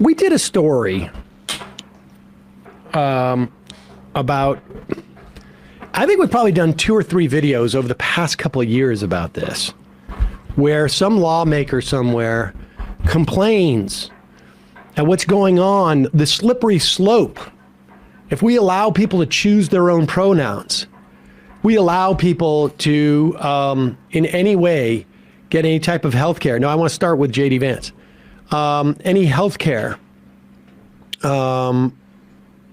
We did a story about, I think we've probably done 2 or 3 videos over the past couple of years about this, where some lawmaker somewhere complains at what's going on, the slippery slope. If we allow people to choose their own pronouns, we allow people to, in any way, get any type of health care. Now, I want to start with JD Vance. Any health care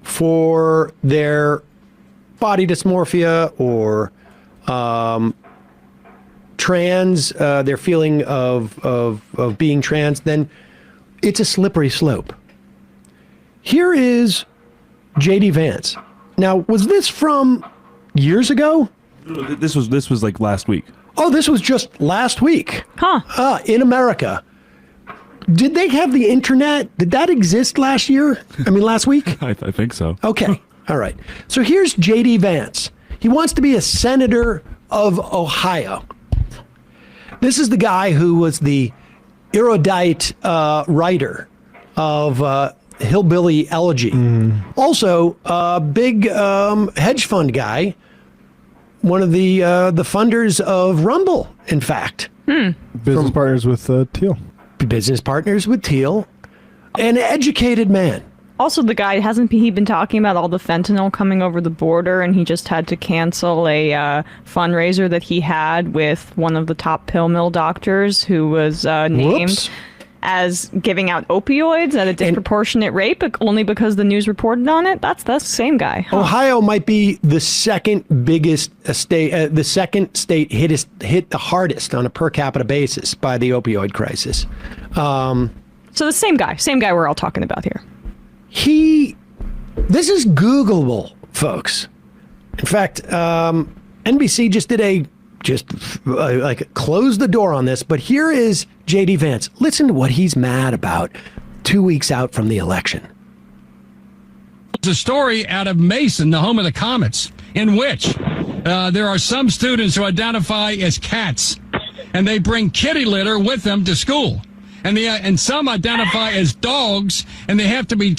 for their body dysmorphia or trans, their feeling of being trans, then it's a slippery slope. Here is JD Vance. Now, was this from years ago? This was like last week. Oh, this was just last week. Huh. In America. Did they have the internet? Did that exist last year? I mean, last week? I think so. Okay. All right. So here's JD Vance. He wants to be a senator of Ohio. This is the guy who was the erudite writer of hillbilly elegy. Also, a big hedge fund guy. One of the funders of Rumble, in fact. Business partners with Teal. Business partners with Teal. An educated man. Also, the guy, hasn't he been talking about all the fentanyl coming over the border, and he just had to cancel a fundraiser that he had with one of the top pill mill doctors who was named as giving out opioids at a disproportionate rate, but only because the news reported on it? That's the same guy. Huh? Ohio might be the second biggest state, the second state hit the hardest on a per capita basis by the opioid crisis. So the same guy we're all talking about here. This is Googleable, folks. In fact, NBC just did close the door on this, but here is JD Vance. Listen to what he's mad about 2 weeks out from the election. It's a story out of Mason, the home of the Comets, in which there are some students who identify as cats, and they bring kitty litter with them to school. And some identify as dogs, and they have to be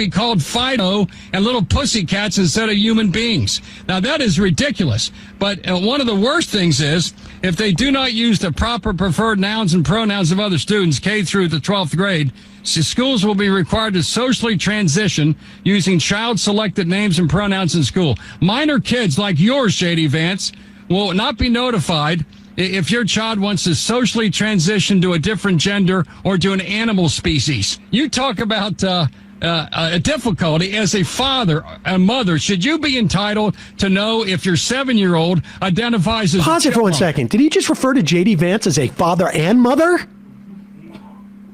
called Fido and little pussy cats instead of human beings. Now that is ridiculous. But one of the worst things is if they do not use the proper preferred nouns and pronouns of other students, K through the 12th grade, schools will be required to socially transition using child-selected names and pronouns in school. Minor kids like yours, JD Vance, will not be notified if your child wants to socially transition to a different gender or to an animal species. You talk about a difficulty as a father and mother. Should you be entitled to know if your 7-year-old identifies as Pause it for 1 second. Did he just refer to JD Vance as a father and mother?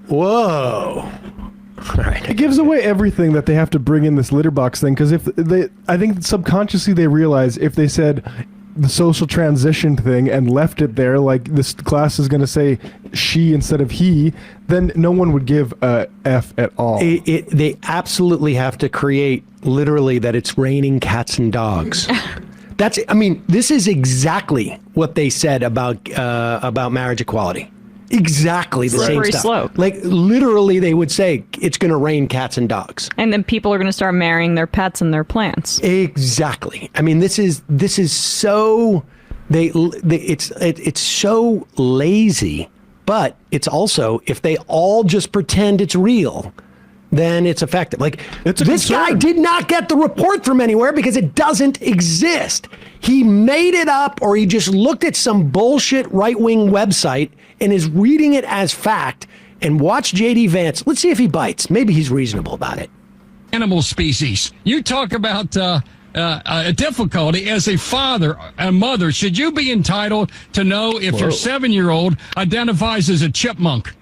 Whoa. All right. It gives away everything that they have to bring in this litter box thing, because I think subconsciously they realize if they said the social transition thing and left it there, like this class is going to say she instead of he, then no one would give a F at all. They absolutely have to create literally that it's raining cats and dogs. This is exactly what they said about marriage equality. Exactly the same stuff. Slope. Like literally they would say it's going to rain cats and dogs. And then people are going to start marrying their pets and their plants. Exactly. I mean, this is so it's so lazy, but it's also, if they all just pretend it's real, then it's effective. Like, this guy did not get the report from anywhere because it doesn't exist. He made it up, or he just looked at some bullshit right-wing website and is reading it as fact. And watch JD Vance. Let's see if he bites. Maybe he's reasonable about it. Animal species. You talk about a difficulty as a father and mother. Should you be entitled to know if your 7-year-old identifies as a chipmunk?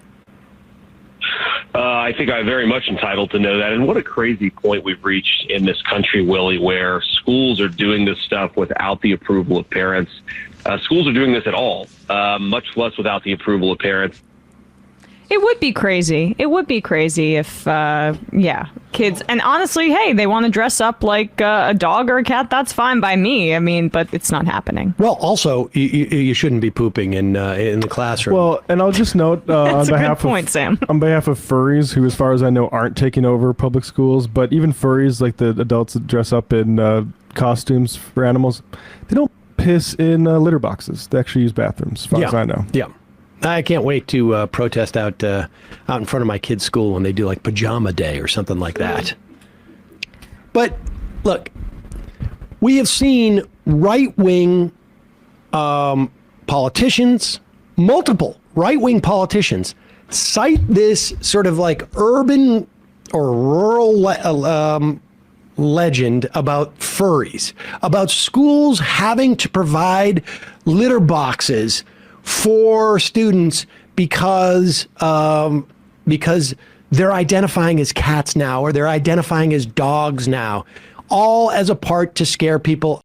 I think I'm very much entitled to know that. And what a crazy point we've reached in this country, Willie, where schools are doing this stuff without the approval of parents. Schools are doing this at all, much less without the approval of parents. It would be crazy. It would be crazy if, kids. And honestly, hey, they want to dress up like a dog or a cat. That's fine by me. I mean, but it's not happening. Well, also, you shouldn't be pooping in the classroom. Well, and I'll just note That's a good point, Sam. on behalf of furries, who, as far as I know, aren't taking over public schools, but even furries, like the adults that dress up in costumes for animals, they don't piss in litter boxes. They actually use bathrooms, as far as I know. Yeah. I can't wait to protest out in front of my kid's school when they do like pajama day or something like that. But look, we have seen right-wing politicians, multiple right-wing politicians, cite this sort of like urban or rural legend about furries, about schools having to provide litter boxes for students because they're identifying as cats now, or they're identifying as dogs now, all as a part to scare people